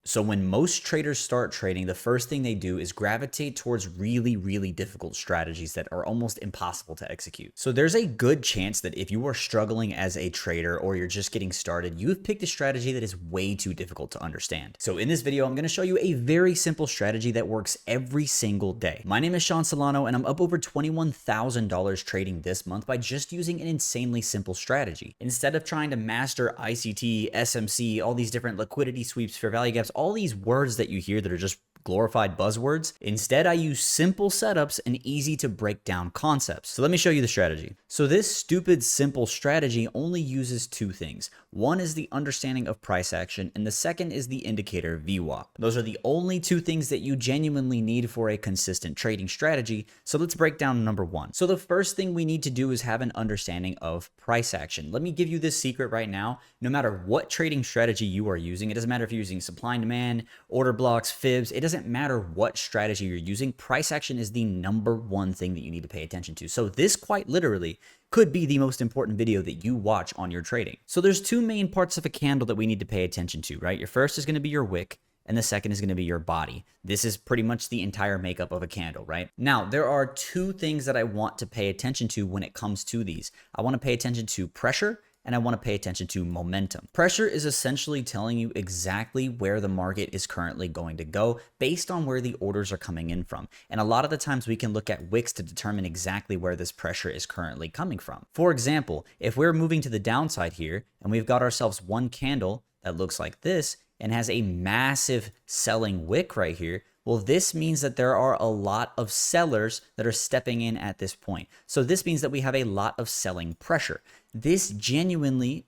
So when most traders start trading, the first thing they do is gravitate towards really, really difficult strategies that are almost impossible to execute. So there's a good chance that if you are struggling as a trader or you're just getting started, you've picked a strategy that is way too difficult to understand. So in this video, I'm going to show you a very simple strategy that works every single day. My name is Sean Solano, and I'm up over $21,000 trading this month by just using an insanely simple strategy. Instead of trying to master ICT, SMC, all these different liquidity sweeps, fair value gaps, all these words that you hear that are just glorified buzzwords. Instead, I use simple setups and easy to break down concepts. So let me show you the strategy. So this stupid simple strategy only uses two things. One is the understanding of price action, and the second is the indicator VWAP. Those are the only two things that you genuinely need for a consistent trading strategy. So let's break down number one. So the first thing we need to do is have an understanding of price action. Let me give you this secret right now. No matter what trading strategy you are using, it doesn't matter if you're using supply and demand, order blocks, fibs, it doesn't matter what strategy you're using, price action is the number one thing that you need to pay attention to. So this quite literally could be the most important video that you watch on your trading. So there's two main parts of a candle that we need to pay attention to, right? Your first is going to be your wick, and the second is going to be your body. This is pretty much the entire makeup of a candle, right? Now, there are two things that I want to pay attention to when it comes to these. I want to pay attention to pressure, and I want to pay attention to momentum. Pressure is essentially telling you exactly where the market is currently going to go based on where the orders are coming in from. And a lot of the times we can look at wicks to determine exactly where this pressure is currently coming from. For example, if we're moving to the downside here and we've got ourselves one candle that looks like this and has a massive selling wick right here, well, this means that there are a lot of sellers that are stepping in at this point. So this means that we have a lot of selling pressure. This generally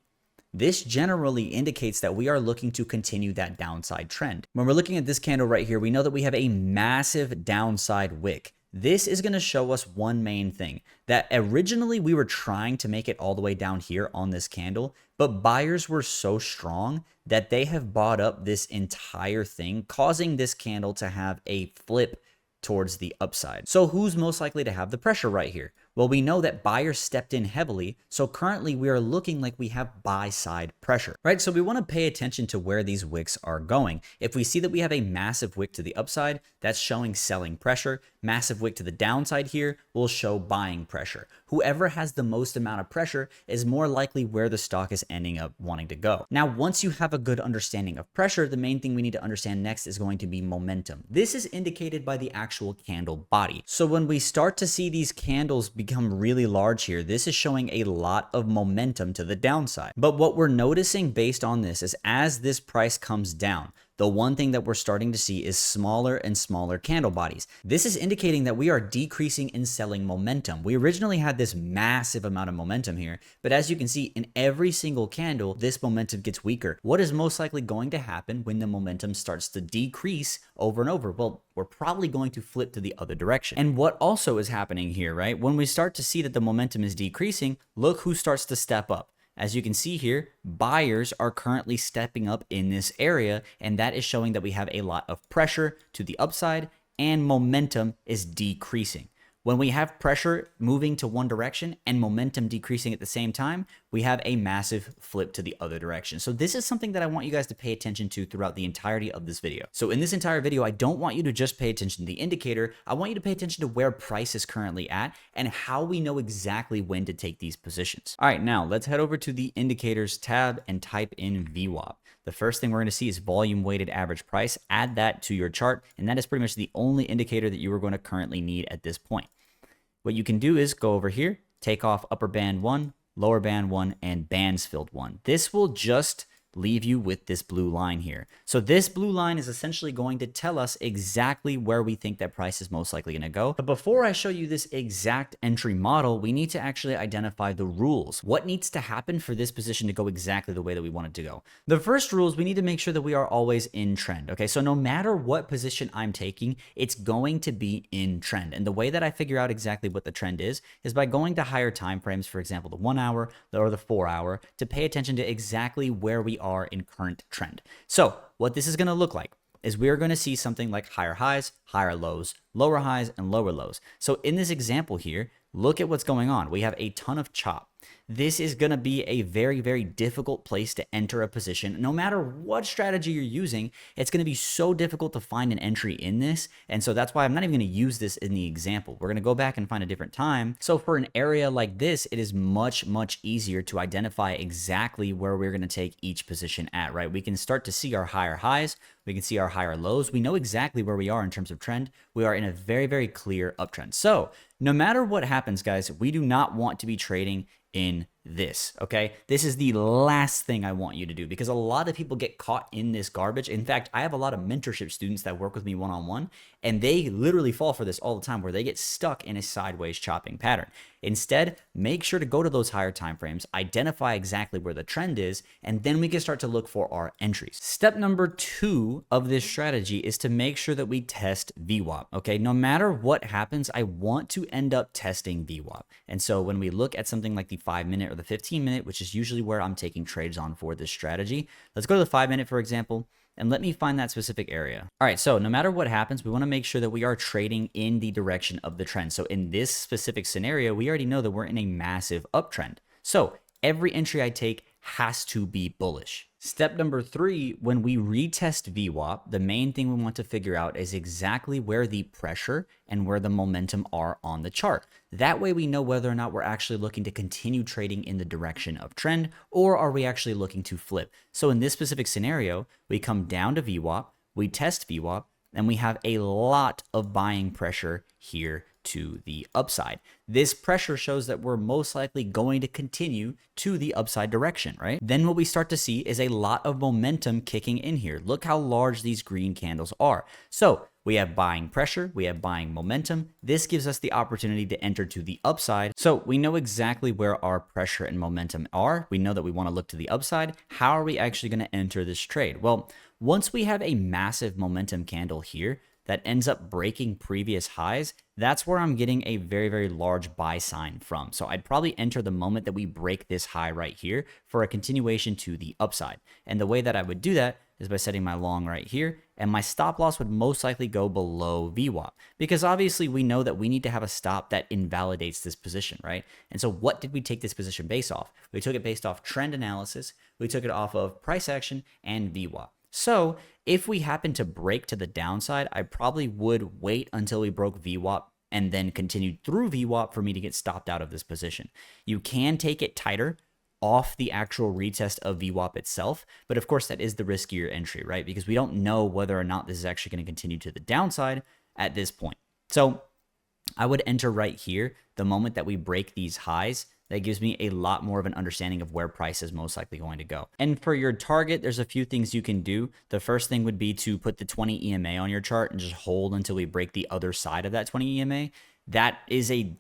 indicates that we are looking to continue that downside trend. When we're looking at this candle right here, we know that we have a massive downside wick. This is going to show us one main thing, that originally we were trying to make it all the way down here on this candle, but buyers were so strong that they have bought up this entire thing, causing this candle to have a flip towards the upside. So who's most likely to have the pressure right here? Well, we know that buyers stepped in heavily, so currently we are looking like we have buy side pressure, right? So we want to pay attention to where these wicks are going. If we see that we have a massive wick to the upside, that's showing selling pressure. Massive wick to the downside here will show buying pressure. Whoever has the most amount of pressure is more likely where the stock is ending up wanting to go. Now, once you have a good understanding of pressure, the main thing we need to understand next is going to be momentum. This is indicated by the actual candle body. So when we start to see these candles become really large here, this is showing a lot of momentum to the downside. But what we're noticing based on this is as this price comes down, the one thing that we're starting to see is smaller and smaller candle bodies. This is indicating that we are decreasing in selling momentum. We originally had this massive amount of momentum here, but as you can see in every single candle, this momentum gets weaker. What is most likely going to happen when the momentum starts to decrease over and over? Well, we're probably going to flip to the other direction. And what also is happening here, right? When we start to see that the momentum is decreasing, look who starts to step up. As you can see here, buyers are currently stepping up in this area, and that is showing that we have a lot of pressure to the upside and momentum is decreasing. When we have pressure moving to one direction and momentum decreasing at the same time, we have a massive flip to the other direction. So this is something that I want you guys to pay attention to throughout the entirety of this video. So in this entire video, I don't want you to just pay attention to the indicator. I want you to pay attention to where price is currently at and how we know exactly when to take these positions. All right, now let's head over to the indicators tab and type in VWAP. The first thing we're going to see is volume weighted average price. Add that to your chart, and that is pretty much the only indicator that you are going to currently need at this point. What you can do is go over here, take off upper band 1, lower band 1, and bands filled 1. This will just leave you with this blue line here. So this blue line is essentially going to tell us exactly where we think that price is most likely going to go. But before I show you this exact entry model, we need to actually identify the rules. What needs to happen for this position to go exactly the way that we want it to go? The first rule is we need to make sure that we are always in trend. Okay, so no matter what position I'm taking, it's going to be in trend. And the way that I figure out exactly what the trend is by going to higher time frames, for example, the 1 hour or the 4 hour, to pay attention to exactly where we are in current trend. So what this is going to look like is we are going to see something like higher highs, higher lows, lower highs, and lower lows. So in this example here, look at what's going on. We have a ton of chop. This is going to be a very, very difficult place to enter a position. No matter what strategy you're using, it's going to be so difficult to find an entry in this. And so that's why I'm not even going to use this in the example. We're going to go back and find a different time. So for an area like this, it is much, much easier to identify exactly where we're going to take each position at, right? We can start to see our higher highs. We can see our higher lows. We know exactly where we are in terms of trend. We are in a very, very clear uptrend. So no matter what happens, guys, we do not want to be trading in this, okay? This is the last thing I want you to do because a lot of people get caught in this garbage. In fact, I have a lot of mentorship students that work with me one-on-one, and they literally fall for this all the time where they get stuck in a sideways chopping pattern. Instead, make sure to go to those higher time frames, identify exactly where the trend is, and then we can start to look for our entries. Step number 2 of this strategy is to make sure that we test VWAP, okay? No matter what happens, I want to end up testing VWAP. And so when we look at something like the 5-minute or the 15-minute, which is usually where I'm taking trades on for this strategy, let's go to the 5-minute, for example, and let me find that specific area. All right, so no matter what happens, we want to make sure that we are trading in the direction of the trend. So in this specific scenario, we already know that we're in a massive uptrend. So every entry I take has to be bullish. Step number 3, when we retest VWAP, the main thing we want to figure out is exactly where the pressure and where the momentum are on the chart. That way we know whether or not we're actually looking to continue trading in the direction of trend, or are we actually looking to flip. So in this specific scenario, we come down to VWAP, we test VWAP, and we have a lot of buying pressure here to the upside. This pressure shows that we're most likely going to continue to the upside direction, right? Then what we start to see is a lot of momentum kicking in here. Look how large these green candles are. So we have buying pressure, we have buying momentum. This gives us the opportunity to enter to the upside. So we know exactly where our pressure and momentum are. We know that we want to look to the upside. How are we actually going to enter this trade? Well, once we have a massive momentum candle here that ends up breaking previous highs, that's where I'm getting a very, very large buy sign from. So I'd probably enter the moment that we break this high right here for a continuation to the upside. And the way that I would do that is by setting my long right here, and my stop loss would most likely go below VWAP, because obviously we know that we need to have a stop that invalidates this position, right? And so what did we take this position based off? We took it based off trend analysis, we took it off of price action and VWAP. So if we happen to break to the downside, I probably would wait until we broke VWAP and then continued through VWAP for me to get stopped out of this position. You can take it tighter off the actual retest of VWAP itself, but of course that is the riskier entry, right? Because we don't know whether or not this is actually going to continue to the downside at this point. So I would enter right here the moment that we break these highs. That gives me a lot more of an understanding of where price is most likely going to go. And for your target, there's a few things you can do. The first thing would be to put the 20 EMA on your chart and just hold until we break the other side of that 20 EMA. That is a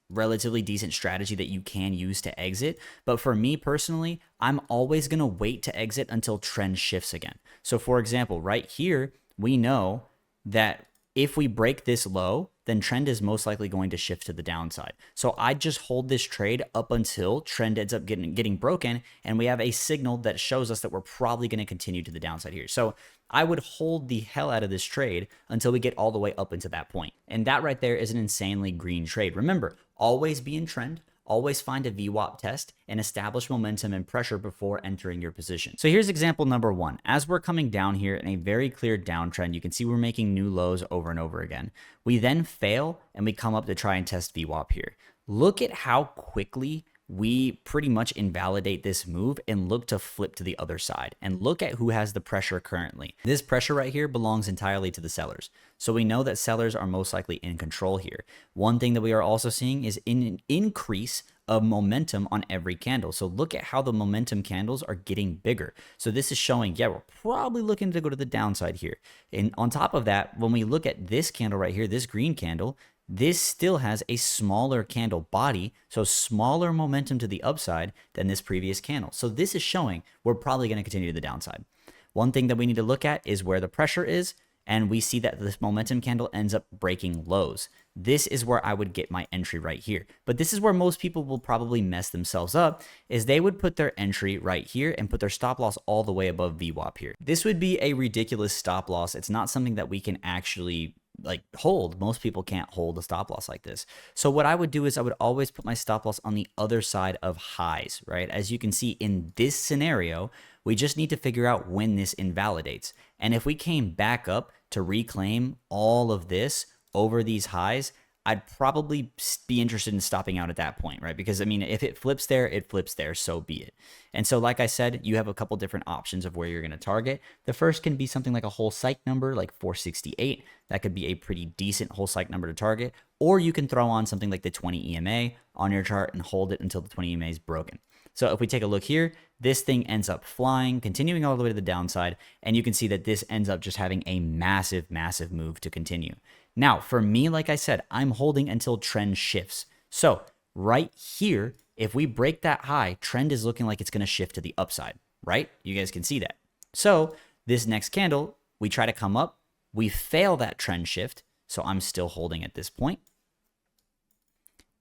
relatively decent strategy that you can use to exit. But for me personally, I'm always going to wait to exit until trend shifts again. So for example, right here, we know that if we break this low, then trend is most likely going to shift to the downside. So I just hold this trade up until trend ends up getting broken, and we have a signal that shows us that we're probably going to continue to the downside here. So I would hold the hell out of this trade until we get all the way up into that point. And that right there is an insanely green trade. Remember, always be in trend. Always find a VWAP test and establish momentum and pressure before entering your position. So here's example number 1. As we're coming down here in a very clear downtrend, you can see we're making new lows over and over again. We then fail and we come up to try and test VWAP here. Look at how quickly we pretty much invalidate this move and look to flip to the other side. And look at who has the pressure currently. This pressure right here belongs entirely to the sellers. So we know that sellers are most likely in control here. One thing that we are also seeing is an increase of momentum on every candle. So look at how the momentum candles are getting bigger. So this is showing, yeah, we're probably looking to go to the downside here. And on top of that, when we look at this candle right here, this green candle, this still has a smaller candle body, so smaller momentum to the upside than this previous candle. So this is showing we're probably going to continue to the downside. One thing that we need to look at is where the pressure is, and we see that this momentum candle ends up breaking lows. This is where I would get my entry right here. But this is where most people will probably mess themselves up, is they would put their entry right here and put their stop loss all the way above VWAP here. This would be a ridiculous stop loss. It's not something that we can actually like hold. Most people can't hold a stop loss like this. So what I would do is I would always put my stop loss on the other side of highs, right? As you can see in this scenario, we just need to figure out when this invalidates. And if we came back up to reclaim all of this over these highs, I'd probably be interested in stopping out at that point, right? Because I mean, if it flips there, it flips there, so be it. And so, like I said, you have a couple different options of where you're going to target. The first can be something like a whole psych number, like 468. That could be a pretty decent whole psych number to target. Or you can throw on something like the 20 EMA on your chart and hold it until the 20 EMA is broken. So if we take a look here, this thing ends up flying, continuing all the way to the downside, and you can see that this ends up just having a massive, massive move to continue. Now, for me, like I said, I'm holding until trend shifts. So right here, if we break that high, trend is looking like it's going to shift to the upside, right? You guys can see that. So this next candle, we try to come up, we fail that trend shift. So I'm still holding at this point.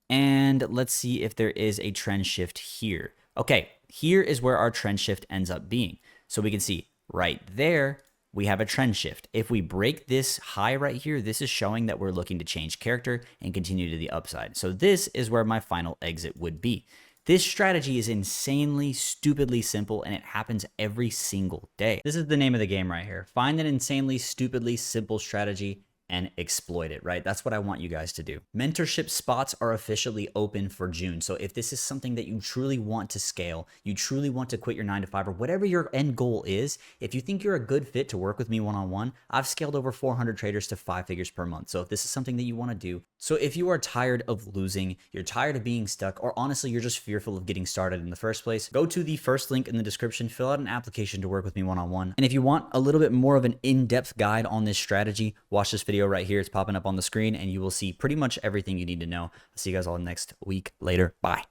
And let's see if there is a trend shift here. Okay, here is where our trend shift ends up being. So we can see right there, we have a trend shift. If we break this high right here, this is showing that we're looking to change character and continue to the upside. So this is where my final exit would be. This strategy is insanely, stupidly simple, and it happens every single day. This is the name of the game right here. Find an insanely, stupidly simple strategy and exploit it, right? That's what I want you guys to do. Mentorship spots are officially open for June. So if this is something that you truly want to scale, you truly want to quit your 9-to-5 or whatever your end goal is, if you think you're a good fit to work with me one-on-one, I've scaled over 400 traders to 5 figures per month. So if this is something that you want to do, so if you are tired of losing, you're tired of being stuck, or honestly, you're just fearful of getting started in the first place, go to the first link in the description, fill out an application to work with me one-on-one. And if you want a little bit more of an in-depth guide on this strategy, watch this video right here. It's popping up on the screen and you will see pretty much everything you need to know. I'll see you guys all next week. Later. Bye.